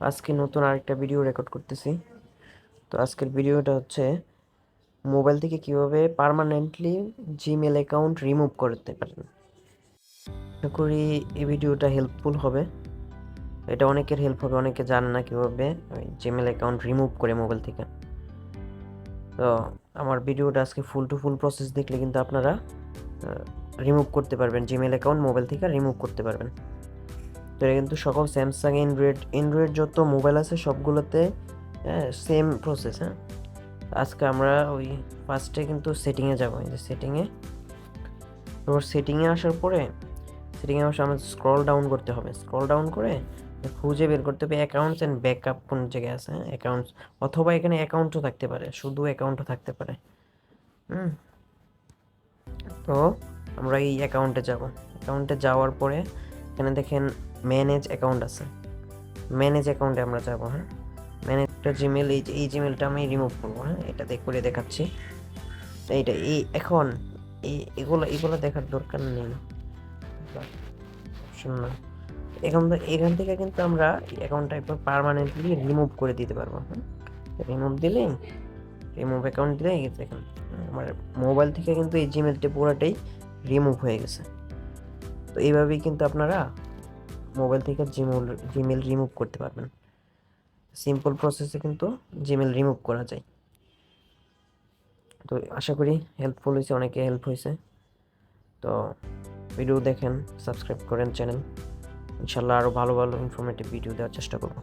আজকে নতুন আরেকটা ভিডিও রেকর্ড করতেছি। তো আজকের ভিডিওটা হচ্ছে মোবাইল থেকে কিভাবে পার্মানেন্টলি জিমেল অ্যাকাউন্ট রিমুভ করতে পারেন। আশা করি এই ভিডিওটা হেল্পফুল হবে। এটা অনেকের হেল্প হবে, অনেকে জানে না কিভাবে জিমেল অ্যাকাউন্ট রিমুভ করে মোবাইল থেকে। তো আমার ভিডিওটা আজকে ফুল টু ফুল প্রসেস দেখলে কিন্তু আপনারা রিমুভ করতে পারবেন, জিমেল অ্যাকাউন্ট মোবাইল থেকে রিমুভ করতে পারবেন। তো এটা কিন্তু সকল স্যামসাং অ্যান্ড্রয়েড যত মোবাইল আছে সবগুলোতে সেম প্রসেস। আজকে আমরা ওই ফার্স্টে কিন্তু সেটিংয়ে যাবো, এই যে সেটিংয়ে। তারপর সেটিংয়ে আসার পরে সেটিংয়ে আসে আমাদের স্ক্রল ডাউন করতে হবে। স্ক্রল ডাউন করে খুঁজে বের করতে হবে অ্যাকাউন্টস অ্যান্ড ব্যাকআপ কোন জায়গায় আছে। অ্যাকাউন্টস, অথবা এখানে অ্যাকাউন্টও থাকতে পারে, শুধু অ্যাকাউন্টও থাকতে পারে। হুম তো আমরা এই অ্যাকাউন্টে যাব। অ্যাকাউন্টে যাওয়ার পরে এখানে দেখেন ম্যানেজ অ্যাকাউন্ট আছে। ম্যানেজ অ্যাকাউন্টে আমরা যাব। ম্যানেজটা জিমেল, এই জিমেলটা আমি রিমুভ করবো। এটা করে দেখাচ্ছি। এইটা এখন এগুলো দেখার দরকার নেই, অপশন না। এখান থেকে কিন্তু আমরা অ্যাকাউন্টটা একবার পার্মানেন্টলি রিমুভ করে দিতে পারবো। রিমুভ অ্যাকাউন্ট দিলে দেখেন আমার মোবাইল থেকে কিন্তু এই জিমেলটা পুরোটাই রিমুভ হয়ে গেছে। তো এইভাবেই কিন্তু আপনারা মোবাইল থেকে জিমেল রিমুভ করতে পারবেন। সিম্পল প্রসেসে কিন্তু জিমেল রিমুভ করা যায়। তো আশা করি হেল্পফুল হয়েছে, অনেকে হেল্প হয়েছে। তো ভিডিও দেখেন, সাবস্ক্রাইব করেন চ্যানেল। ইনশাল্লাহ আরও ভালো ভালো ইনফরমেটিভ ভিডিও দেওয়ার চেষ্টা করব।